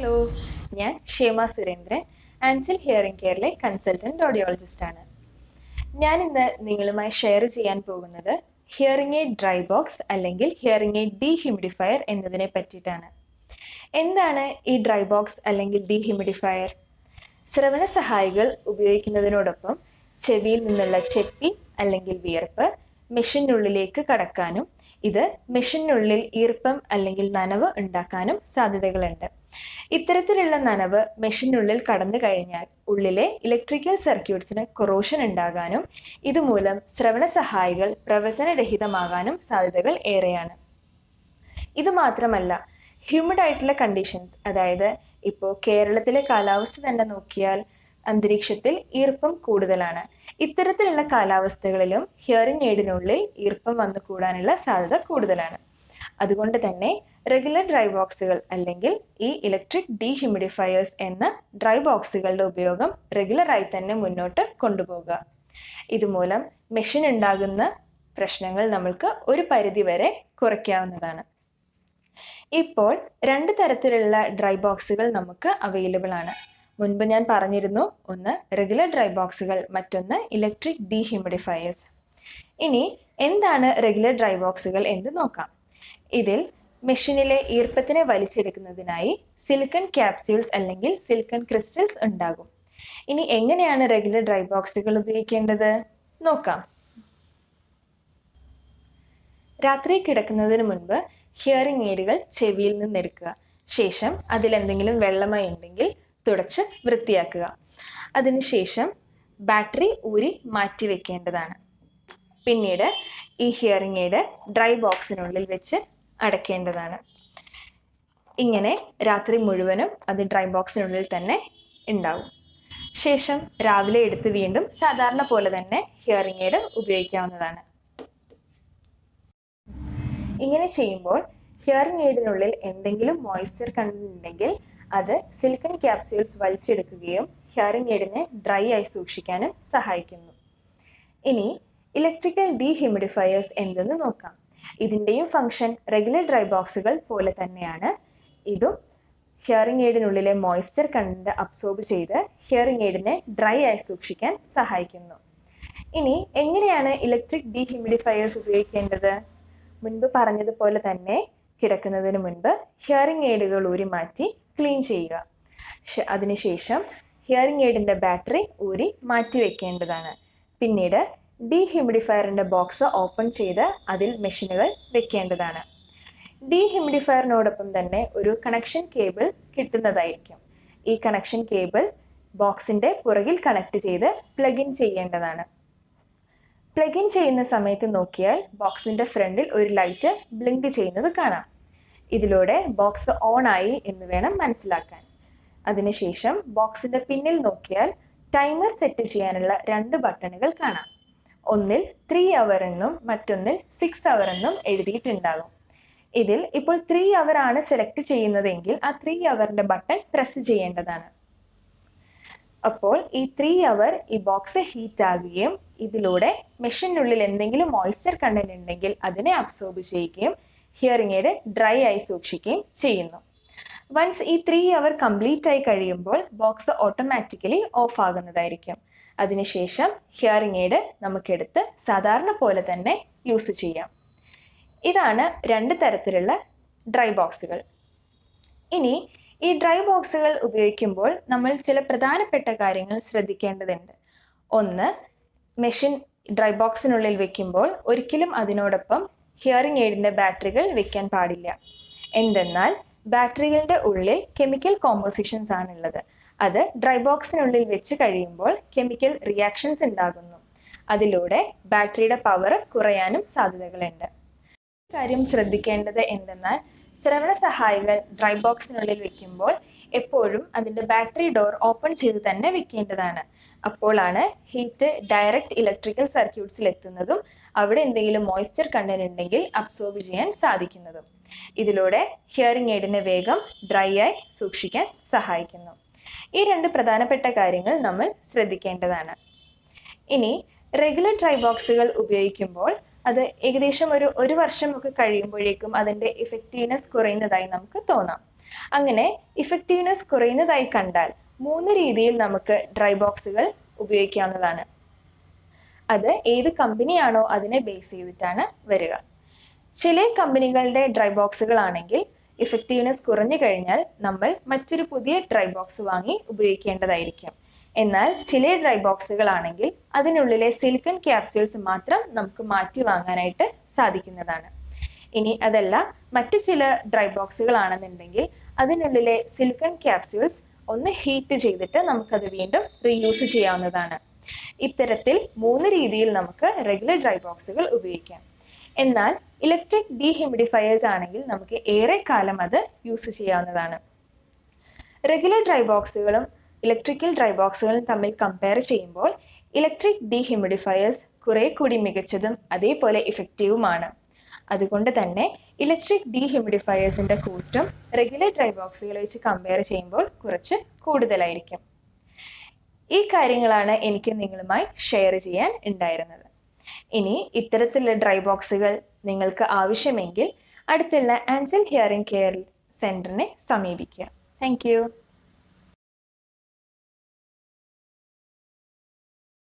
Hello, ഞാൻ ക്ഷേമ Surendran, ആൻചൽ hearing കെയറിലെ consultant ഓഡിയോളജിസ്റ്റാണ്. ഞാൻ ഇന്ന് നിങ്ങളുമായി ഷെയർ ചെയ്യാൻ പോകുന്നത് ഹിയറിംഗ് എയ്ഡ് ഡ്രൈ ബോക്സ് അല്ലെങ്കിൽ ഹിയറിംഗ് എയ്ഡ് ഡീഹ്യൂമിഡിഫയർ എന്നതിനെ പറ്റിയിട്ടാണ്. എന്താണ് ഈ ഡ്രൈ ബോക്സ് അല്ലെങ്കിൽ ഡീഹ്യൂമിഡിഫയർ? ശ്രവണ സഹായികൾ ഉപയോഗിക്കുന്നതിനോടൊപ്പം ചെവിയിൽ നിന്നുള്ള ചെപ്പി അല്ലെങ്കിൽ വിയർപ്പ് മെഷീനുള്ളിലേക്ക് കടക്കാനും ഇത് മെഷീനുള്ളിൽ ഈർപ്പം അല്ലെങ്കിൽ നനവ് ഉണ്ടാക്കാനും സാധ്യതകളുണ്ട്. ഇത്തരത്തിലുള്ള നനവ് മെഷീനുള്ളിൽ കടന്നു കഴിഞ്ഞാൽ ഉള്ളിലെ ഇലക്ട്രിക്കൽ സർക്യൂട്ട്സിന് കൊറോഷൻ ഉണ്ടാകാനും ഇതുമൂലം ശ്രവണ സഹായികൾ പ്രവർത്തനരഹിതമാകാനും സാധ്യതകൾ ഏറെയാണ്. ഇത് മാത്രമല്ല, ഹ്യൂമിഡ് ആയിട്ടുള്ള കണ്ടീഷൻസ്, അതായത് ഇപ്പോൾ കേരളത്തിലെ കാലാവസ്ഥ തന്നെ നോക്കിയാൽ അന്തരീക്ഷത്തിൽ ഈർപ്പം കൂടുതലാണ്. ഇത്തരത്തിലുള്ള കാലാവസ്ഥകളിലും ഹിയറിംഗ് എയ്ഡിനുള്ളിൽ ഈർപ്പം വന്നു കൂടാനുള്ള സാധ്യത കൂടുതലാണ്. അതുകൊണ്ട് തന്നെ റെഗുലർ ഡ്രൈ ബോക്സുകൾ അല്ലെങ്കിൽ ഈ ഇലക്ട്രിക് ഡീഹ്യൂമിഡിഫയേഴ്സ് എന്ന ഡ്രൈ ബോക്സുകളുടെ ഉപയോഗം റെഗുലറായി തന്നെ മുന്നോട്ട് കൊണ്ടുപോകുക. ഇതുമൂലം മെഷീൻ ഉണ്ടാകുന്ന പ്രശ്നങ്ങൾ നമ്മൾക്ക് ഒരു പരിധിവരെ കുറയ്ക്കാവുന്നതാണ്. ഇപ്പോൾ 2 തരത്തിലുള്ള ഡ്രൈ ബോക്സുകൾ നമുക്ക് അവൈലബിൾ ആണ്. മുൻപ് ഞാൻ പറഞ്ഞിരുന്നു, ഒന്ന് റെഗുലർ ഡ്രൈ ബോക്സുകൾ, മറ്റൊന്ന് ഇലക്ട്രിക് ഡീഹ്യൂമിഡിഫയേഴ്സ്. ഇനി എന്താണ് റെഗുലർ ഡ്രൈ ബോക്സുകൾ എന്ന് നോക്കാം. ഇതിൽ മെഷീനിലെ ഈർപ്പത്തിനെ വലിച്ചെടുക്കുന്നതിനായി സിലിക്കൺ ക്യാപ്സ്യൂൾസ് അല്ലെങ്കിൽ സിലിക്കൺ ക്രിസ്റ്റൽസ് ഉണ്ടാകും. ഇനി എങ്ങനെയാണ് റെഗുലർ ഡ്രൈ ബോക്സുകൾ ഉപയോഗിക്കേണ്ടത് നോക്കാം. രാത്രി കിടക്കുന്നതിന് മുൻപ് ഹിയറിംഗ് എയ്ഡുകൾ ചെവിയിൽ നിന്നെടുക്കുക. ശേഷം അതിലെന്തെങ്കിലും വെള്ളമായി ഉണ്ടെങ്കിൽ തുടച്ച് വൃത്തിയാക്കുക. അതിനുശേഷം ബാറ്ററി ഊരി മാറ്റി വെക്കേണ്ടതാണ്. പിന്നീട് ഈ ഹിയറിംഗ് എയ്ഡ് ഡ്രൈ ബോക്സിനുള്ളിൽ വെച്ച് അടയ്ക്കേണ്ടതാണ്. ഇങ്ങനെ രാത്രി മുഴുവനും അത് ഡ്രൈ ബോക്സിനുള്ളിൽ തന്നെ ഉണ്ടാവും. ശേഷം രാവിലെ എടുത്ത് വീണ്ടും സാധാരണ പോലെ തന്നെ ഹിയറിംഗ് എയ്ഡ് ഉപയോഗിക്കാവുന്നതാണ്. ഇങ്ങനെ ചെയ്യുമ്പോൾ ഹിയറിംഗ് എയ്ഡിനുള്ളിൽ എന്തെങ്കിലും മോയ്സ്ചർ കണ്ടിട്ടുണ്ടെങ്കിൽ അത് സിലിക്കൺ ക്യാപ്സ്യൂൾസ് വലിച്ചെടുക്കുകയും ഹിയറിംഗ് എയ്ഡിനെ ഡ്രൈ ആയി സൂക്ഷിക്കാനും സഹായിക്കുന്നു. ഇനി ഇലക്ട്രിക്കൽ ഡീഹ്യൂമിഡിഫയേഴ്സ് എന്തെന്ന് നോക്കാം. ഇതിൻ്റെയും ഫംഗ്ഷൻ റെഗുലർ ഡ്രൈ ബോക്സുകൾ പോലെ തന്നെയാണ്. ഇതും ഹിയറിംഗ് എയ്ഡിനുള്ളിലെ മോയ്സ്ചർ കണ്ടന്റ് അബ്സോർബ് ചെയ്ത് ഹിയറിംഗ് എയ്ഡിനെ ഡ്രൈ ആയി സൂക്ഷിക്കാൻ സഹായിക്കുന്നു. ഇനി എങ്ങനെയാണ് ഇലക്ട്രിക് ഡീഹ്യൂമിഡിഫയേഴ്സ് ഉപയോഗിക്കേണ്ടത്? മുൻപ് പറഞ്ഞതുപോലെ തന്നെ കിടക്കുന്നതിന് മുൻപ് ഹിയറിംഗ് എയ്ഡുകൾ ഊരി മാറ്റി ക്ലീൻ ചെയ്യുക. അതിനുശേഷം ഹിയറിംഗ് എയ്ഡിൻ്റെ ബാറ്ററി ഊരി മാറ്റി വെക്കേണ്ടതാണ്. പിന്നീട് ഡീഹ്യൂമിഡിഫയറിൻ്റെ ബോക്സ് ഓപ്പൺ ചെയ്ത് അതിൽ മെഷീനുകൾ വെക്കേണ്ടതാണ്. ഡീഹ്യൂമിഡിഫയറിനോടൊപ്പം തന്നെ ഒരു കണക്ഷൻ കേബിൾ കിട്ടുന്നതായിരിക്കും. ഈ കണക്ഷൻ കേബിൾ ബോക്സിൻ്റെ പുറകിൽ കണക്ട് ചെയ്ത് പ്ലഗ് ഇൻ ചെയ്യേണ്ടതാണ്. പ്ലഗ് ഇൻ ചെയ്യുന്ന സമയത്ത് നോക്കിയാൽ ബോക്സിൻ്റെ ഫ്രണ്ടിൽ ഒരു ലൈറ്റ് ബ്ലിങ്ക് ചെയ്യുന്നത് കാണാം. ഇതിലൂടെ ബോക്സ് ഓൺ ആയി എന്ന് വേണം മനസ്സിലാക്കാൻ. അതിനുശേഷം ബോക്സിൻ്റെ പിന്നിൽ നോക്കിയാൽ ടൈമർ സെറ്റ് ചെയ്യാനുള്ള 2 ബട്ടണുകൾ കാണാം. ഒന്നിൽ 3 അവർ എന്നും മറ്റൊന്നിൽ 6 അവർ എന്നും എഴുതിയിട്ടുണ്ടാകും. ഇതിൽ ഇപ്പോൾ 3 അവർ ആണ് സെലക്ട് ചെയ്യുന്നതെങ്കിൽ ആ 3 അവറിൻ്റെ ബട്ടൺ പ്രസ് ചെയ്യേണ്ടതാണ്. അപ്പോൾ ഈ 3 അവർ ഈ ബോക്സ് ഹീറ്റ് ആകുകയും ഇതിലൂടെ മെഷീനുള്ളിൽ എന്തെങ്കിലും മോയ്സ്ചർ കണ്ടന്റ് ഉണ്ടെങ്കിൽ അതിനെ അബ്സോർബ് ചെയ്യുകയും ഹിയറിംഗ് എയ്ഡ് ഡ്രൈ ആയി സൂക്ഷിക്കുകയും ചെയ്യുന്നു. വൺസ് ഈ 3 അവർ കംപ്ലീറ്റ് ആയി കഴിയുമ്പോൾ ബോക്സ് ഓട്ടോമാറ്റിക്കലി ഓഫ് ആകുന്നതായിരിക്കും. അതിനുശേഷം ഹിയറിംഗ് എയ്ഡ് നമുക്കെടുത്ത് സാധാരണ പോലെ തന്നെ യൂസ് ചെയ്യാം. ഇതാണ് 2 തരത്തിലുള്ള ഡ്രൈ ബോക്സുകൾ. ഇനി ഈ ഡ്രൈ ബോക്സുകൾ ഉപയോഗിക്കുമ്പോൾ നമ്മൾ ചില പ്രധാനപ്പെട്ട കാര്യങ്ങൾ ശ്രദ്ധിക്കേണ്ടതുണ്ട്. ഒന്ന്, മെഷീൻ ഡ്രൈ ബോക്സിനുള്ളിൽ വെക്കുമ്പോൾ ഒരിക്കലും അതിനോടൊപ്പം ഹിയറിംഗ് എയ്ഡിൻ്റെ ബാറ്ററികൾ വെക്കാൻ പാടില്ല. എന്തെന്നാൽ ബാറ്ററികളുടെ ഉള്ളിൽ കെമിക്കൽ കോമ്പോസിഷൻസ് ആണുള്ളത്. അത് ഡ്രൈ ബോക്സിനുള്ളിൽ വെച്ച് കഴിയുമ്പോൾ കെമിക്കൽ റിയാക്ഷൻസ് ഉണ്ടാകുന്നു. അതിലൂടെ ബാറ്ററിയുടെ പവർ കുറയാനും സാധ്യതകളുണ്ട്. കാര്യം ശ്രദ്ധിക്കേണ്ടത് എന്തെന്നാൽ ശ്രവണ സഹായികൾ ഡ്രൈ ബോക്സിനുള്ളിൽ വെക്കുമ്പോൾ എപ്പോഴും അതിൻ്റെ ബാറ്ററി ഡോർ ഓപ്പൺ ചെയ്ത് തന്നെ വെക്കേണ്ടതാണ്. അപ്പോഴാണ് ഹീറ്റ് ഡയറക്റ്റ് ഇലക്ട്രിക്കൽ സർക്യൂട്ട്സിൽ എത്തുന്നതും അവിടെ എന്തെങ്കിലും മോയ്സ്ചർ കണ്ടന്റ് ഉണ്ടെങ്കിൽ അബ്സോർബ് ചെയ്യാൻ സാധിക്കുന്നതും. ഇതിലൂടെ ഹിയറിംഗ് എയ്ഡിനെ വേഗം ഡ്രൈ ആയി സൂക്ഷിക്കാൻ സഹായിക്കുന്നു. ഈ 2 പ്രധാനപ്പെട്ട കാര്യങ്ങൾ നമ്മൾ ശ്രദ്ധിക്കേണ്ടതാണ്. ഇനി റെഗുലർ ഡ്രൈ ബോക്സുകൾ ഉപയോഗിക്കുമ്പോൾ അത് ഏകദേശം ഒരു വർഷം ഒക്കെ കഴിയുമ്പോഴേക്കും അതിൻ്റെ ഇഫക്റ്റീവ്നെസ് കുറയുന്നതായി നമുക്ക് തോന്നാം. അങ്ങനെ ഇഫക്റ്റീവ്നെസ് കുറയുന്നതായി കണ്ടാൽ 3 രീതിയിൽ നമുക്ക് ഡ്രൈ ബോക്സുകൾ ഉപയോഗിക്കാവുന്നതാണ്. അത് ഏത് കമ്പനിയാണോ അതിനെ ബേസ് ചെയ്തിട്ടാണ് വരിക. ചില കമ്പനികളുടെ ഡ്രൈ ബോക്സുകളാണെങ്കിൽ ഇഫക്റ്റീവ്നെസ് കുറഞ്ഞു കഴിഞ്ഞാൽ നമ്മൾ മറ്റൊരു പുതിയ ഡ്രൈ ബോക്സ് വാങ്ങി ഉപയോഗിക്കേണ്ടതായിരിക്കും. എന്നാൽ ചില ഡ്രൈ ബോക്സുകളാണെങ്കിൽ അതിനുള്ളിലെ സിലിക്കൺ ക്യാപ്സ്യൂൾസ് മാത്രം നമുക്ക് മാറ്റി വാങ്ങാനായിട്ട് സാധിക്കുന്നതാണ്. ഇനി അതല്ല, മറ്റു ചില ഡ്രൈ ബോക്സുകളാണെന്നുണ്ടെങ്കിൽ അതിനുള്ളിലെ സിലിക്കൺ ക്യാപ്സ്യൂൾസ് ഒന്ന് ഹീറ്റ് ചെയ്തിട്ട് നമുക്കത് വീണ്ടും റീയൂസ് ചെയ്യാവുന്നതാണ്. ഇത്തരത്തിൽ 3 രീതിയിൽ നമുക്ക് റെഗുലർ ഡ്രൈ ബോക്സുകൾ ഉപയോഗിക്കാം. എന്നാൽ ഇലക്ട്രിക് ഡീഹ്യൂമിഡിഫയേഴ്സ് ആണെങ്കിൽ നമുക്ക് ഏറെ കാലം അത് യൂസ് ചെയ്യാവുന്നതാണ്. റെഗുലർ ഡ്രൈ ബോക്സുകളും ഇലക്ട്രിക്കൽ ഡ്രൈ ബോക്സുകളും തമ്മിൽ കമ്പയർ ചെയ്യുമ്പോൾ ഇലക്ട്രിക് ഡീഹ്യൂമിഡിഫയേഴ്സ് കുറെ കൂടി മികച്ചതും അതേപോലെ ഇഫക്റ്റീവുമാണ്. അതുകൊണ്ട് തന്നെ ഇലക്ട്രിക് ഡീഹ്യൂമിഡിഫയേഴ്സിന്റെ കോസ്റ്റും റെഗുലർ ഡ്രൈ ബോക്സുകളെ വെച്ച് കമ്പയർ ചെയ്യുമ്പോൾ കുറച്ച് കൂടുതലായിരിക്കും. ഈ കാര്യങ്ങളാണ് എനിക്ക് നിങ്ങളുമായി ഷെയർ ചെയ്യാൻ ഉണ്ടായിരുന്നത്. ഇനി ഇത്തരത്തിലുള്ള ഡ്രൈ ബോക്സുകൾ നിങ്ങൾക്ക് ആവശ്യമെങ്കിൽ അടുത്തുള്ള ആഞ്ചൽ ഹിയറിംഗ് കെയർ സെന്ററിനെ സമീപിക്കുക. താങ്ക്